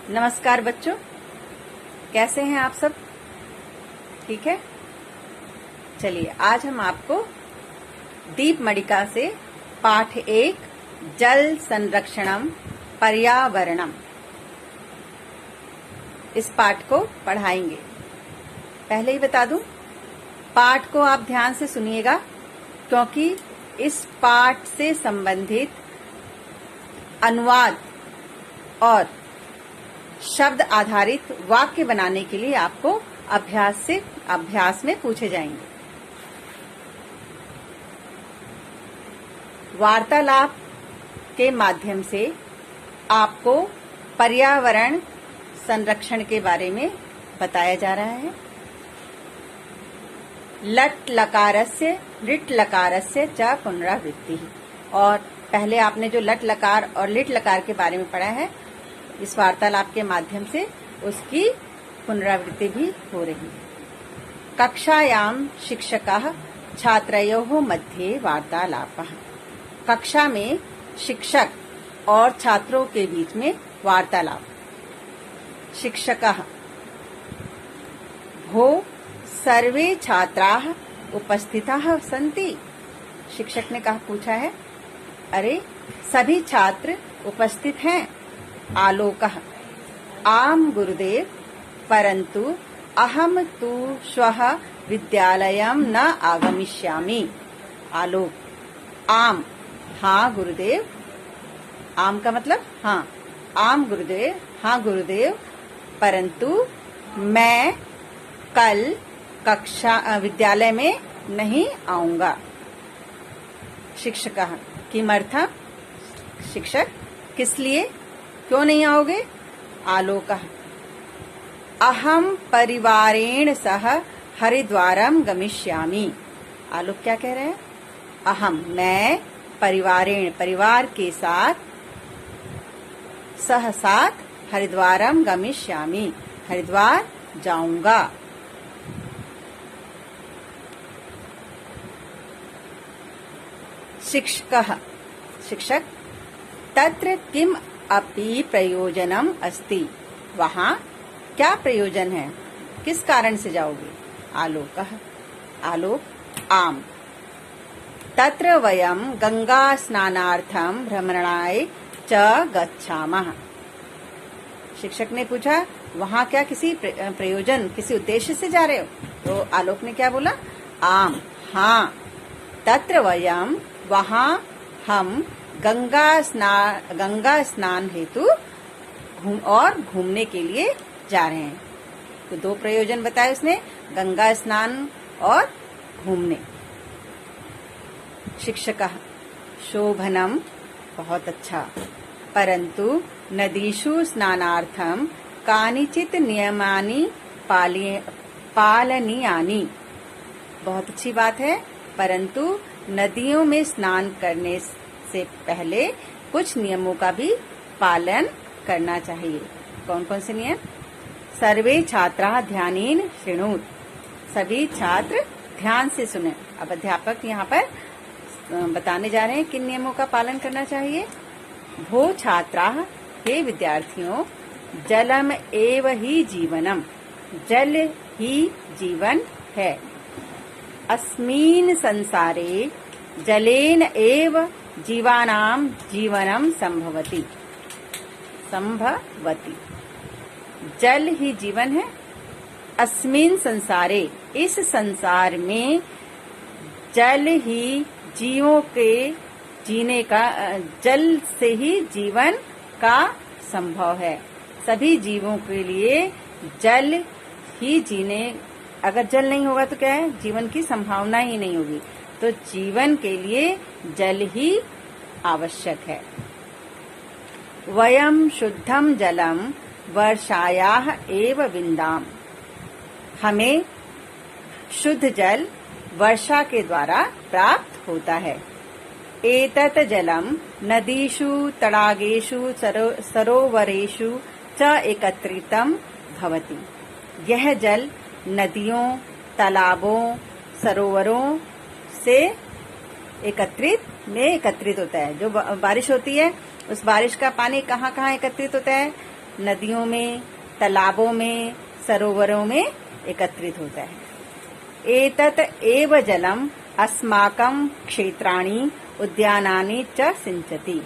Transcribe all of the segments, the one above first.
नमस्कार बच्चों, कैसे हैं आप सब? ठीक है। चलिए आज हम आपको दीपमणिका से पाठ 1 जल संरक्षणम पर्यावरणम इस पाठ को पढ़ाएंगे। पहले ही बता दूं, पाठ को आप ध्यान से सुनिएगा क्योंकि इस पाठ से संबंधित अनुवाद और शब्द आधारित वाक्य बनाने के लिए आपको अभ्यास में पूछे जाएंगे। वार्तालाप के माध्यम से आपको पर्यावरण संरक्षण के बारे में बताया जा रहा है। लट लकारस्य लिट लकारस्य च पुनरावृत्ति। और पहले आपने जो लट लकार और लिट लकार के बारे में पढ़ा है, इस वार्तालाप के माध्यम से उसकी पुनरावृत्ति भी हो रही है। कक्षायाम शिक्षकः छात्रयोः मध्ये वार्तालापः। कक्षा में शिक्षक और छात्रों के बीच में वार्तालाप। शिक्षकः भो सर्वे छात्राः उपस्थिताः सन्ति। शिक्षक ने पूछा है, अरे सभी छात्र उपस्थित हैं। आलोकः आम गुरुदेव, परंतु अहम तु श्वः विद्यालयं न आगमिष्यामि। आलोक आम, हाँ गुरुदेव। आम का मतलब हाँ, आम गुरुदेव, हाँ गुरुदेव, परंतु मैं कल विद्यालय में नहीं आऊंगा। शिक्षकः किमर्थं? शिक्षक किस लिए, क्यों नहीं आओगे? आलोकः अहम परिवारेण सह हरिद्वारम गमिष्यामि। आलोक क्या कह रहे हैं? अहम मैं, परिवारेण परिवार के साथ, सह साथ, हरिद्वारम गमिष्यामि हरिद्वार जाऊंगा। शिक्षकः शिक्षक तत्र किम अपि प्रयोजनम अस्ति। वहाँ क्या प्रयोजन है, किस कारण से जाओगे? आलोकः आलोक आम तत्र वयं गंगा स्नानार्थं भ्रमणाय च गच्छामः। शिक्षक ने पूछा, वहाँ क्या किसी प्रयोजन, किसी उद्देश्य से जा रहे हो? तो आलोक ने क्या बोला? आम हाँ, तत्र वयं वहाँ हम गंगा स्नान हेतु घूमने के लिए जा रहे हैं। तो दो प्रयोजन बताए उसने, गंगा स्नान और घूमने। शिक्षकः शोभनम बहुत अच्छा, परंतु नदीषु स्नानार्थम कानिचित नियमानि पालनीयानि। बहुत अच्छी बात है, परंतु नदियों में स्नान करने से पहले कुछ नियमों का भी पालन करना चाहिए। कौन कौन से नियम? सर्वे छात्राः ध्यानेन शृणुत। सभी छात्र ध्यान से सुने। अब अध्यापक यहाँ पर बताने जा रहे हैं किन नियमों का पालन करना चाहिए। भो छात्राः, हे विद्यार्थियों, जलम एव ही जीवनम, जल ही जीवन है। अस्मिन् संसारे जलेन एव जीवानां जीवनम संभवति। जल ही जीवन है। अस्मिन् संसारे, इस संसार में, जल ही जीवों के जीने का, जल से ही जीवन का संभव है। सभी जीवों के लिए जल ही जीने, अगर जल नहीं होगा तो क्या है? जीवन की संभावना ही नहीं होगी। तो जीवन के लिए जल ही आवश्यक है। वयम शुद्धम जलम वर्षायाः एव विन्दाम। हमें शुद्ध जल वर्षा के द्वारा प्राप्त होता है। एतत् जलम नदीषु तडागेषु सरोवरेषु च एकत्रितम भवति। यह जल नदियों, तालाबों, सरोवरों से एकत्रित होता है। जो बारिश होती है, उस बारिश का पानी कहाँ कहाँ एकत्रित होता है? नदियों में, तालाबों में, सरोवरों में एकत्रित होता है। एतत् एव जलम अस्माकं क्षेत्राणि उद्यानानि च सिंचति।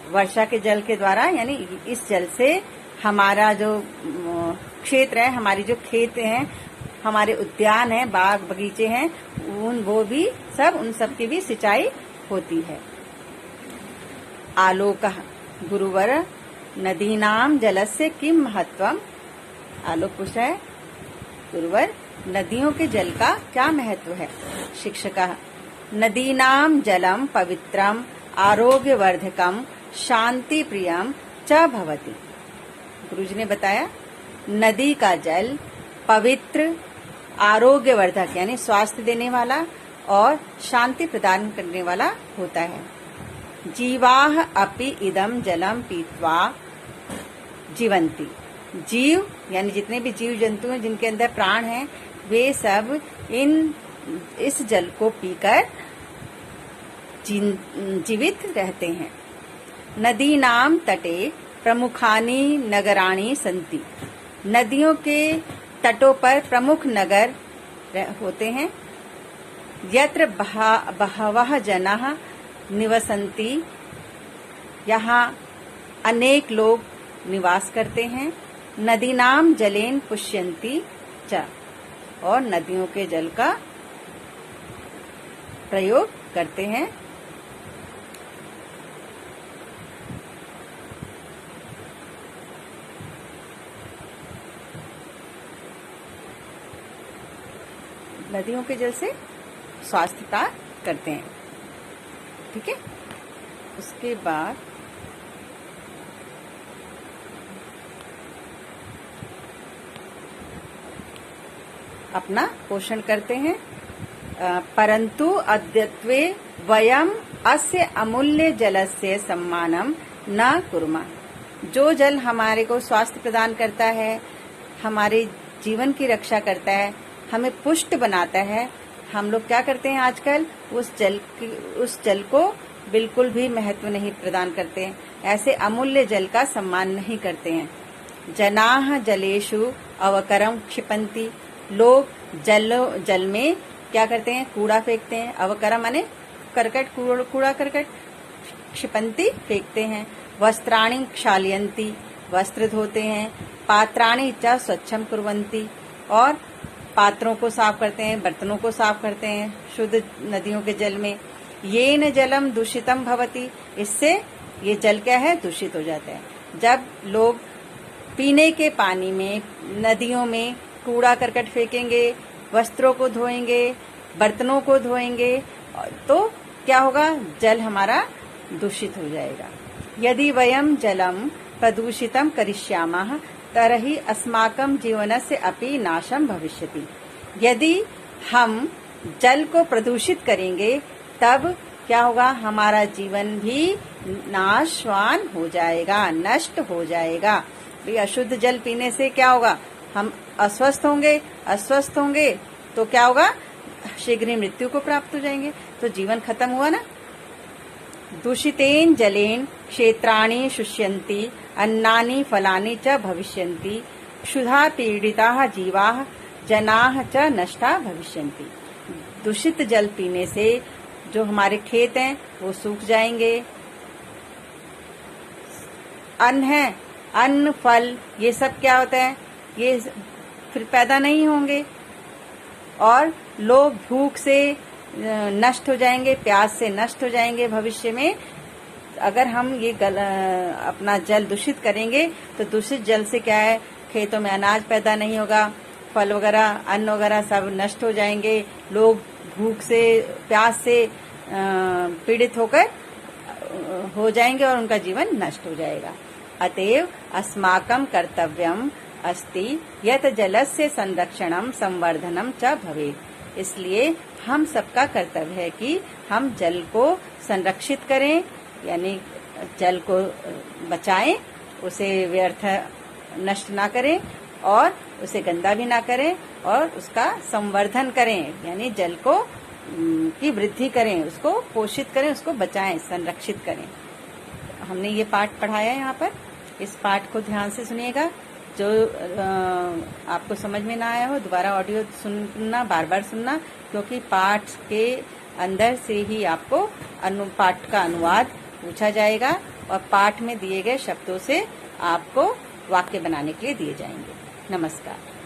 वर्षा के जल के द्वारा, यानी इस जल से हमारा जो क्षेत्र है, हमारी जो खेत हैं, हमारे उद्यान हैं, बाग बगीचे हैं, वो भी सब, उन सब की भी सिंचाई होती है। आलोकः गुरुवर नदीनां जलस्य किम महत्वम। आलोक पूछ रहा है, गुरुवर नदियों के जल का क्या महत्व है। शिक्षकः नदीनां जलम पवित्रम आरोग्यवर्धकम शांति प्रियम च भवति। गुरुजी ने बताया नदी का जल पवित्र, आरोग्यवर्धक यानी स्वास्थ्य देने वाला और शांति प्रदान करने वाला होता है। जीवाः अपि इदं जलम पीत्वा जीवन्ति। जीव यानी जितने भी जीव जंतु हैं जिनके अंदर प्राण हैं, वे सब इस जल को पीकर जीवित रहते हैं। नदीनां तटे प्रमुखानि नगराणि सन्ति। नदियों के तटों पर प्रमुख नगर होते हैं। यत्र बहवः जनाः निवसन्ति। यहाँ अनेक लोग निवास करते हैं। नदीनां जलेन पुष्यन्ति च। और नदियों के जल का प्रयोग करते हैं। नदियों के जल से स्वास्थ्य प्राप्त करते हैं। ठीक है। उसके बाद अपना पोषण करते हैं। परंतु अद्यत्वे वयम अस्य अमूल्य जलस्य सम्मानम न कुर्मः। जो जल हमारे को स्वास्थ्य प्रदान करता है, हमारे जीवन की रक्षा करता है, हमें पुष्ट बनाता है, हम लोग क्या करते हैं आजकल, उस जल को बिल्कुल भी महत्व नहीं प्रदान करते हैं। ऐसे अमूल्य जल का सम्मान नहीं करते हैं। जनाः जलेषु अवकरम क्षिपन्ति। लोग जल में क्या करते हैं, कूड़ा फेंकते हैं। अवकरम माने करकट, कूड़ा करकट। क्षिपन्ति फेंकते हैं। वस्त्राणि क्षालयन्ति। वस्त्र धोते हैं। पात्राणि च स्वच्छम कुर्वन्ति। और पात्रों को साफ करते हैं, बर्तनों को साफ करते हैं शुद्ध नदियों के जल में। येन जलम दूषितम भवति। इससे ये जल क्या है, दूषित हो जाता है। जब लोग पीने के पानी में, नदियों में कूड़ा करकट फेंकेंगे, वस्त्रों को धोएंगे, बर्तनों को धोएंगे, तो क्या होगा, जल हमारा दूषित हो जाएगा। यदि वयम जलम प्रदूषितम करिष्यामः तरहि अस्माकं जीवनस्य अपि नाशम भविष्यति। यदि हम जल को प्रदूषित करेंगे तब क्या होगा, हमारा जीवन भी नाशवान हो जाएगा, नष्ट हो जाएगा। अशुद्ध जल पीने से क्या होगा, हम अस्वस्थ होंगे तो क्या होगा, शीघ्र ही मृत्यु को प्राप्त हो जाएंगे, तो जीवन खत्म हुआ ना। दूषितेन जलेन क्षेत्राणि शुष्यन्ति अन्नानि फलानि च भविष्यन्ति। क्षुधा पीड़िताः जीवाः जनाः च नष्टा भविष्यन्ति। दूषित जल पीने से जो हमारे खेत हैं वो सूख जाएंगे। अन्न है, अन्न फल ये सब क्या होता है, ये फिर पैदा नहीं होंगे और लोग भूख से नष्ट हो जाएंगे, प्यास से नष्ट हो जाएंगे भविष्य में। अगर हम ये अपना जल दूषित करेंगे तो दूषित जल से क्या है, खेतों में अनाज पैदा नहीं होगा, फल वगैरह, अन्न वगैरह सब नष्ट हो जाएंगे। लोग भूख से, प्यास से पीड़ित होकर हो जाएंगे और उनका जीवन नष्ट हो जाएगा। अतएव अस्माकं कर्तव्यम अस्ति यत जलस्य संरक्षणम संवर्धनम च भवेत्। इसलिए हम सबका कर्तव्य है कि हम जल को संरक्षित करें, यानी जल को बचाएं, उसे व्यर्थ नष्ट ना करें और उसे गंदा भी ना करें, और उसका संवर्धन करें, यानी जल को की वृद्धि करें, उसको पोषित करें, उसको बचाएं, संरक्षित करें। हमने ये पाठ पढ़ाया यहाँ पर। इस पाठ को ध्यान से सुनिएगा। जो आपको समझ में ना आया हो दोबारा ऑडियो सुनना, बार बार सुनना, क्योंकि पाठ के अंदर से ही आपको पाठ का अनुवाद पूछा जाएगा और पाठ में दिए गए शब्दों से आपको वाक्य बनाने के लिए दिए जाएंगे। नमस्कार।